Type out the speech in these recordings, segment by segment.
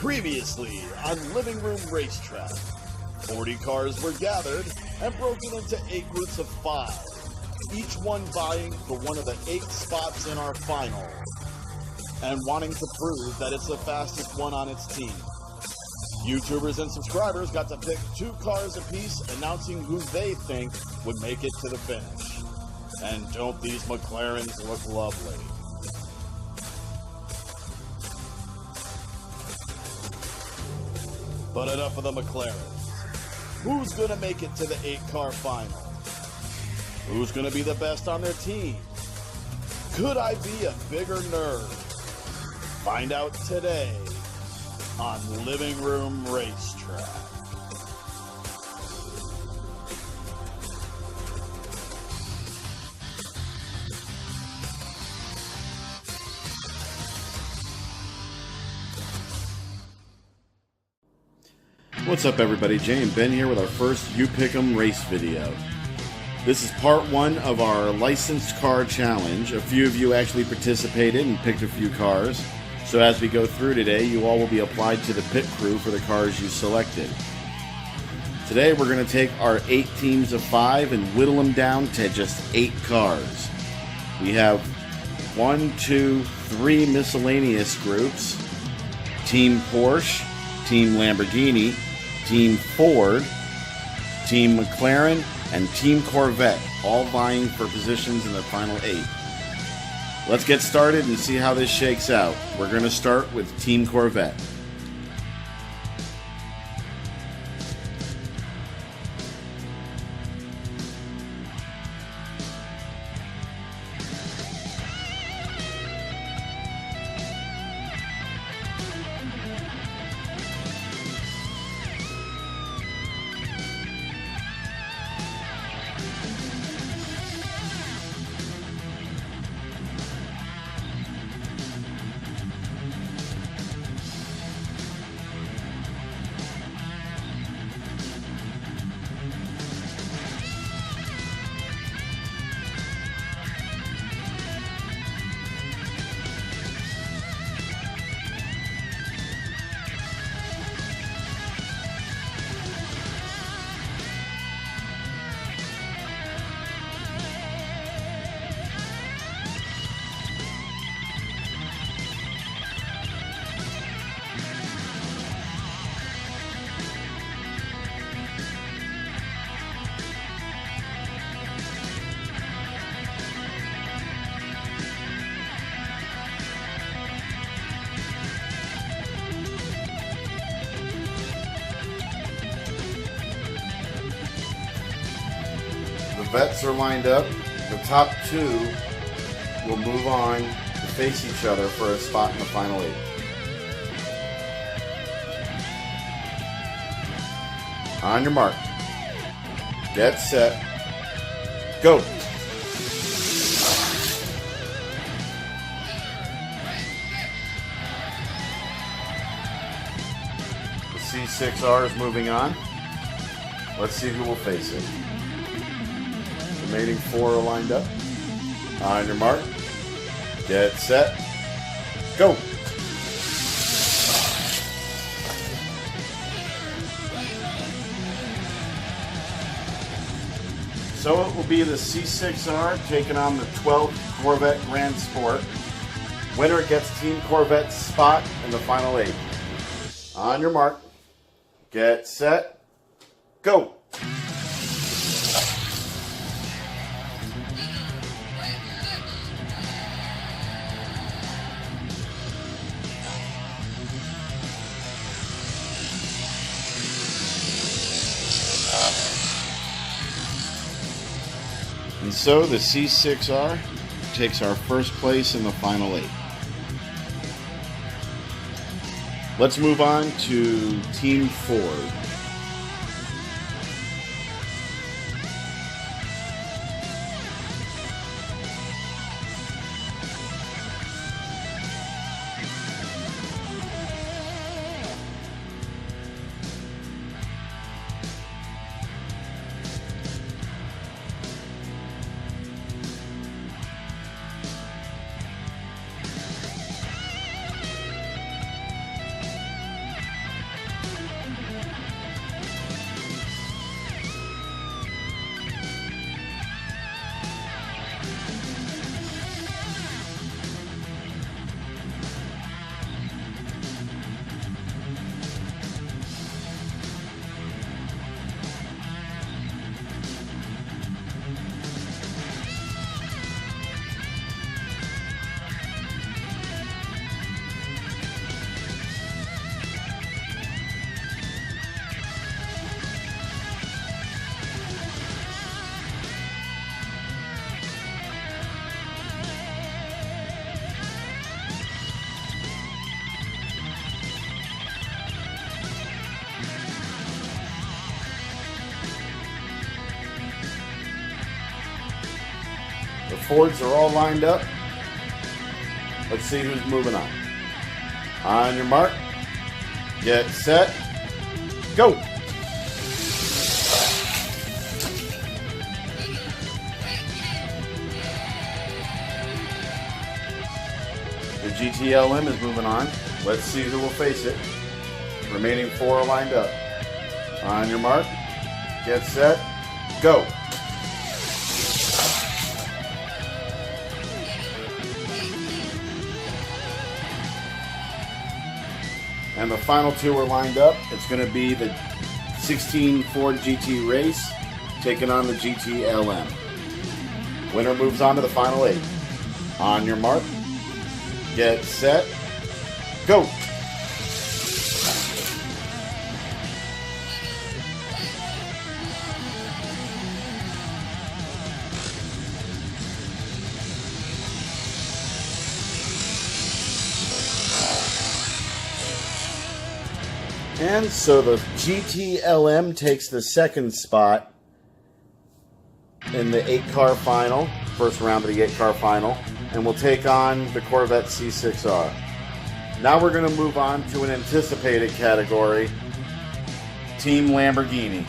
Previously on Living Room Racetrack, 40 cars were gathered and broken into 8 groups of 5, each one vying for one of the 8 spots in our final, and wanting to prove that it's the fastest one on its team. YouTubers and subscribers got to pick 2 cars apiece, announcing who they think would make it to the finish. And don't these McLarens look lovely? But enough of the McLarens. Who's going to make it to the 8-car final? Who's going to be the best on their team? Could I be a bigger nerd? Find out today on Living Room Racetrack. What's up everybody, Jay and Ben here with our first You Pick 'em race video. This is part 1 of our licensed car challenge. A few of you actually participated and picked a few cars. So as we go through today, you all will be applied to the pit crew for the cars you selected. Today we're going to take our 8 teams of 5 and whittle them down to just 8 cars. We have 1, 2, 3 miscellaneous groups. Team Porsche, Team Lamborghini, Team Ford, Team McLaren, and Team Corvette, all vying for positions in the final 8. Let's get started and see how this shakes out. We're going to start with Team Corvette. The vets are lined up. The top 2 will move on to face each other for a spot in the final 8. On your mark. Get set. Go. The C6R is moving on. Let's see who will face it. The remaining 4 are lined up. On your mark. Get set. Go. So it will be the C6R taking on the 12th Corvette Grand Sport. Winner gets Team Corvette's spot in the final 8. On your mark. Get set. Go. And so the C6R takes our first place in the final 8. Let's move on to Team Ford. Fords are all lined up. Let's see who's moving on. On your mark, get set, go. The GTLM is moving on. Let's see who will face it. Remaining 4 are lined up. On your mark, get set, go. And the final 2 are lined up. It's going to be the 16 Ford GT Race taking on the GTLM. Winner moves on to the final 8. On your mark, get set, go. And so the GTLM takes the 2nd spot in the 8-car final, first round of the 8-car final, and will take on the Corvette C6R. Now we're going to move on to an anticipated category, Team Lamborghini.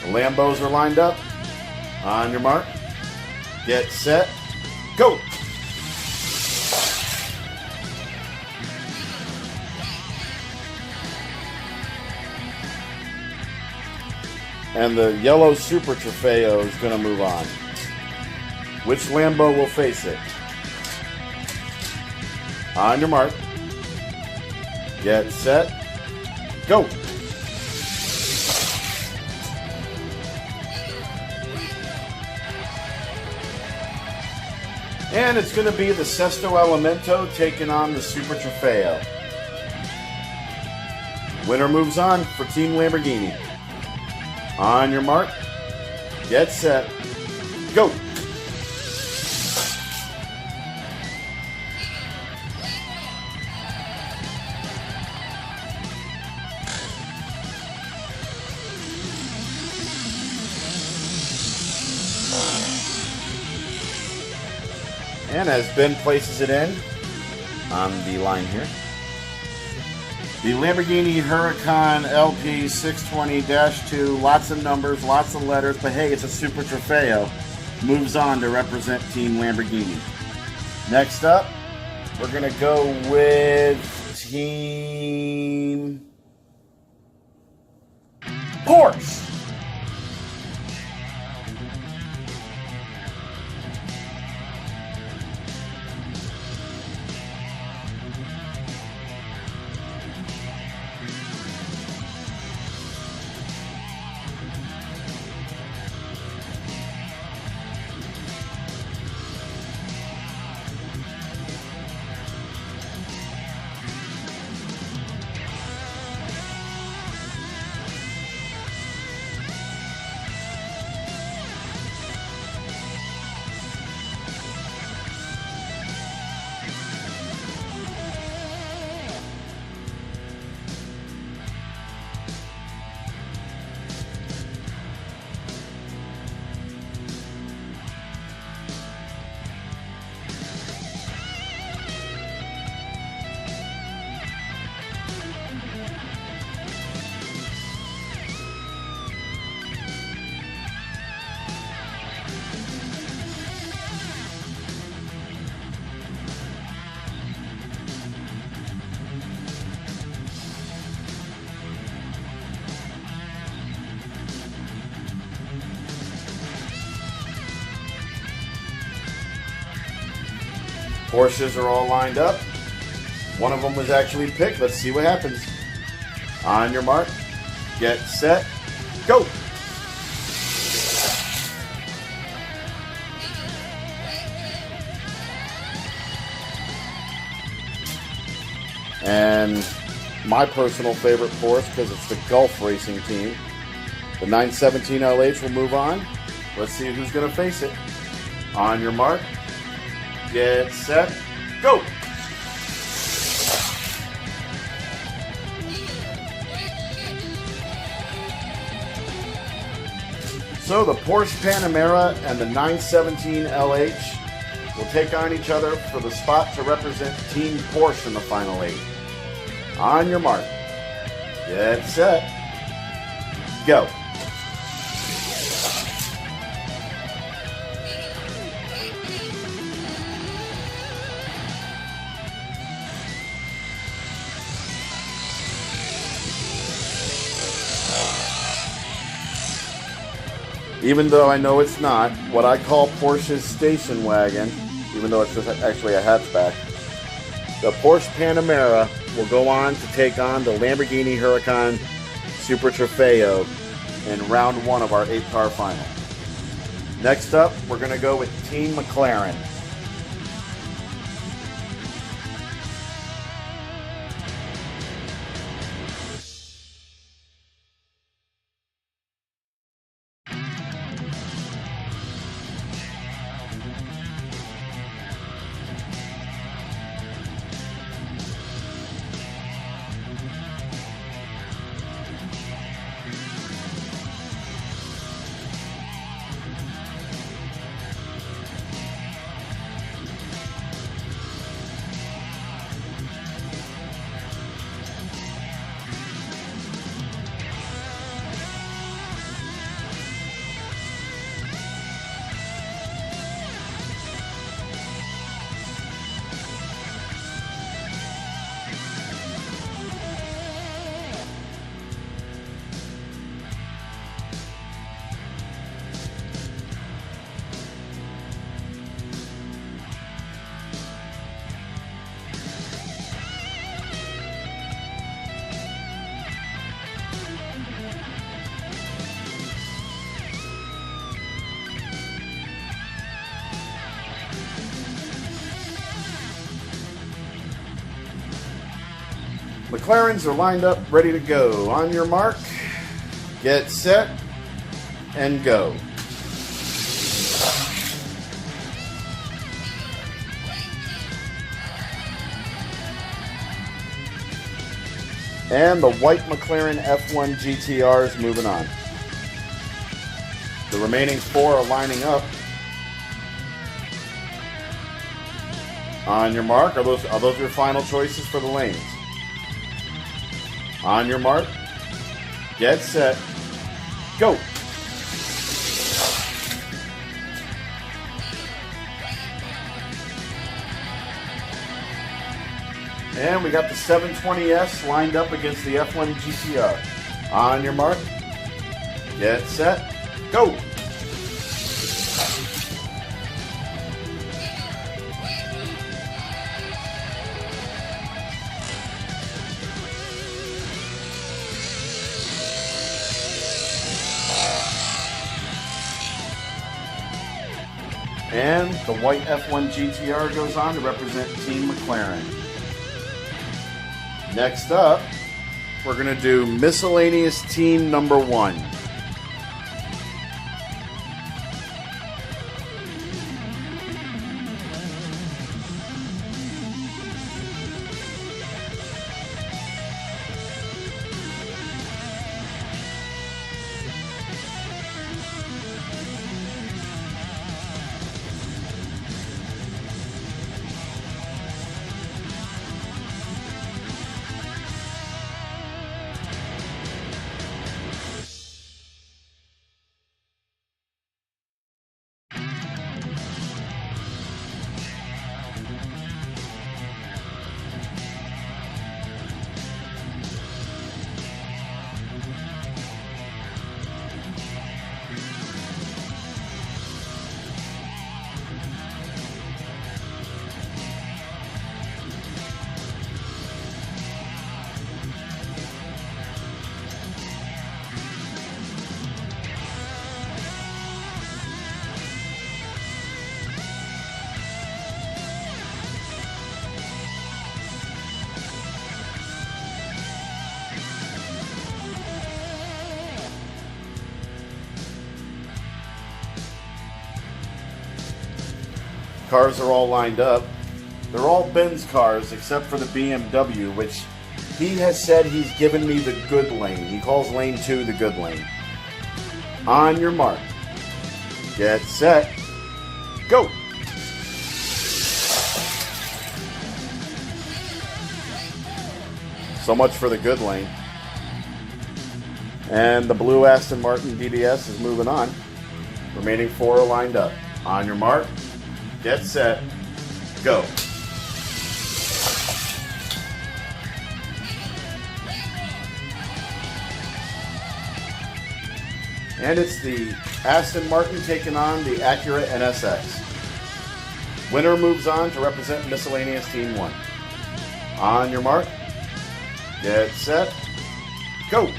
The Lambos are lined up. On your mark, get set, go. And the yellow Super Trofeo is going to move on. Which Lambo will face it? On your mark, get set, go. And it's going to be the Sesto Elemento taking on the Super Trofeo. Winner moves on for Team Lamborghini. On your mark, get set, go. And as Ben places it in on the line here, the Lamborghini Huracan LP 620-2, lots of numbers, lots of letters, but hey, it's a Super Trofeo, moves on to represent Team Lamborghini. Next up, we're going to go with Team Porsche. Porsches are all lined up. One of them was actually picked. Let's see what happens. On your mark, get set, go! And my personal favorite Porsche, because it's the Gulf Racing team, the 917 LH will move on. Let's see who's going to face it. On your mark, get set, go! So the Porsche Panamera and the 917 LH will take on each other for the spot to represent Team Porsche in the final 8. On your mark, get set, go. Even though I know it's not, what I call Porsche's station wagon, even though it's just actually a hatchback, the Porsche Panamera will go on to take on the Lamborghini Huracan Super Trofeo in round 1 of our 8-car final. Next up, we're going to go with Team McLaren. McLarens are lined up, ready to go. On your mark, get set, and go. And the white McLaren F1 GTR is moving on. The remaining 4 are lining up. On your mark, are those your final choices for the lanes? On your mark, get set, go. And we got the 720S lined up against the F1 GTR. On your mark, get set, go. And the white F1 GTR goes on to represent Team McLaren. Next up, we're going to do miscellaneous team number 1. Cars are all lined up. They're all Ben's cars except for the BMW, which he has said he's given me the good lane. He calls lane 2 the good lane. On your mark. Get set. Go! So much for the good lane. And the blue Aston Martin DBS is moving on. Remaining 4 are lined up. On your mark. Get set. Go. And it's the Aston Martin taking on the Acura NSX. Winner moves on to represent Miscellaneous Team 1. On your mark. Get set. Go.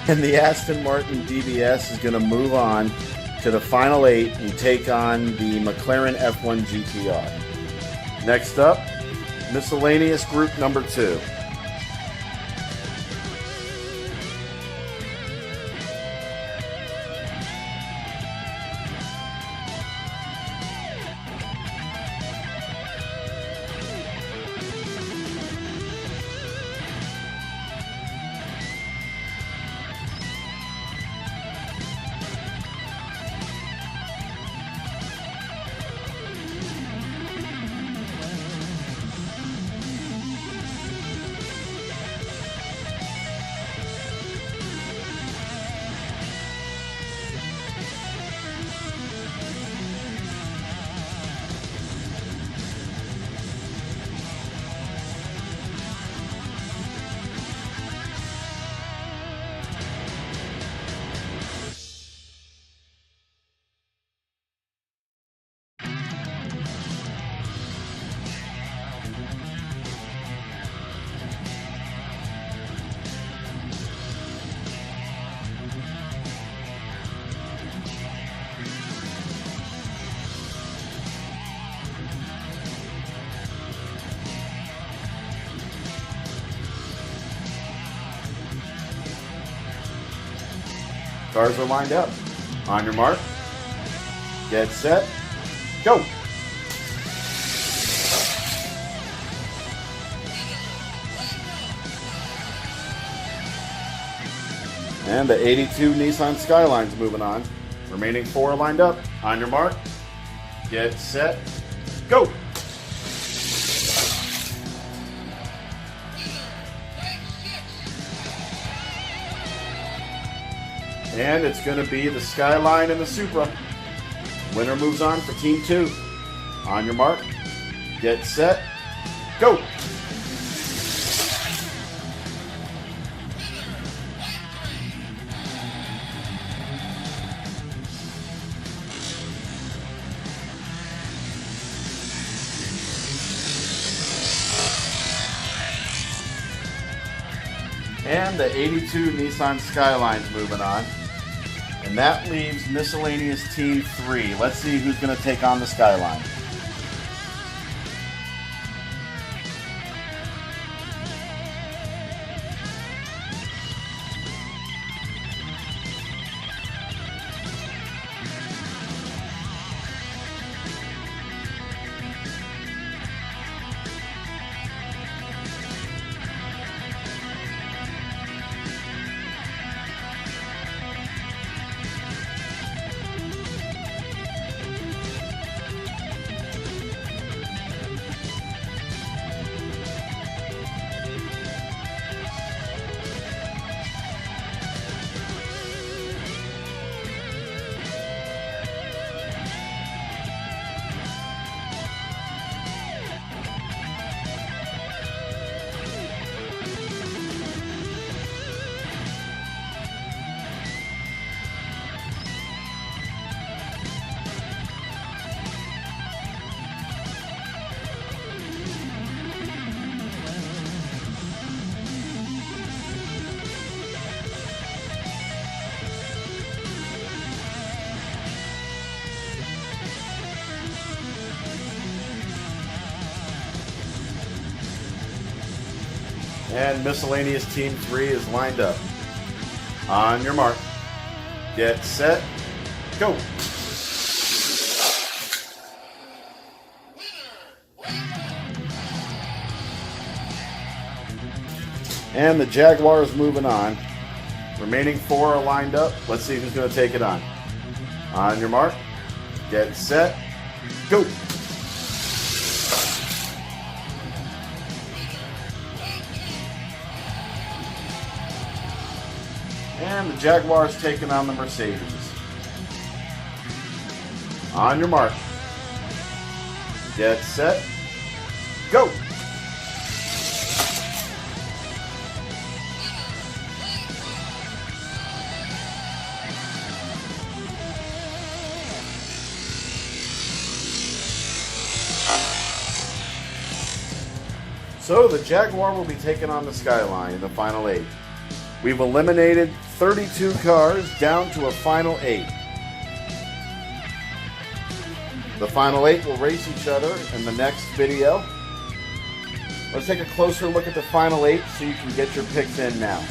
And the Aston Martin DBS is going to move on to the final 8 and take on the McLaren F1 GTR. Next up, Miscellaneous Group number 2. Cars are lined up. On your mark. Get set. Go. And the 82 Nissan Skyline's moving on. Remaining 4 are lined up. On your mark. Get set. Go. And it's going to be the Skyline and the Supra. Winner moves on for Team 2. On your mark. Get set. Go. And the 82 Nissan Skyline's moving on. And that leaves Miscellaneous Team 3. Let's see who's going to take on the Skyline. And miscellaneous Team 3 is lined up. On your mark, get set, go. And the Jaguar is moving on. Remaining 4 are lined up. Let's see who's going to take it on. On your mark, get set, go. And the Jaguar's taking on the Mercedes. On your mark, get set, go. So the Jaguar will be taking on the Skyline in the final 8. We've eliminated 32 cars down to a final 8. The final 8 will race each other in the next video. Let's take a closer look at the final 8 so you can get your picks in now.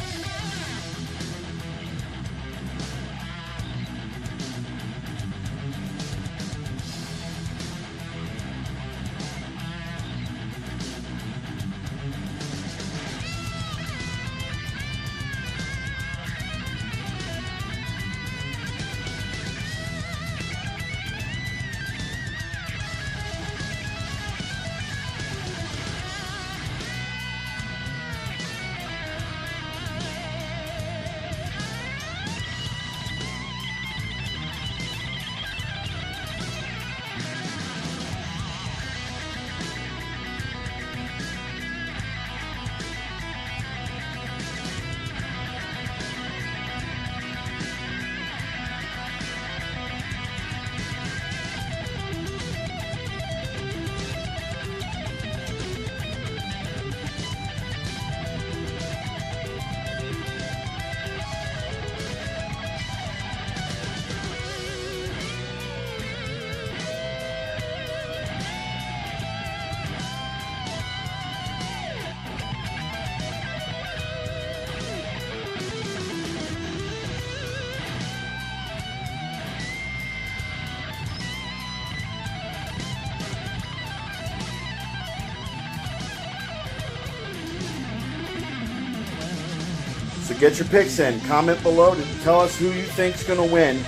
So get your picks in. Comment below to tell us who you think's going to win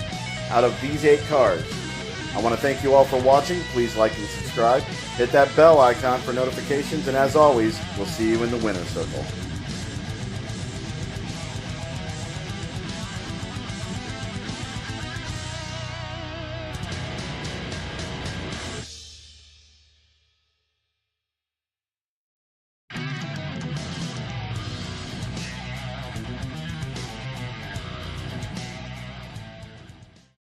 out of these 8 cars. I want to thank you all for watching. Please like and subscribe. Hit that bell icon for notifications. And as always, we'll see you in the winner's circle.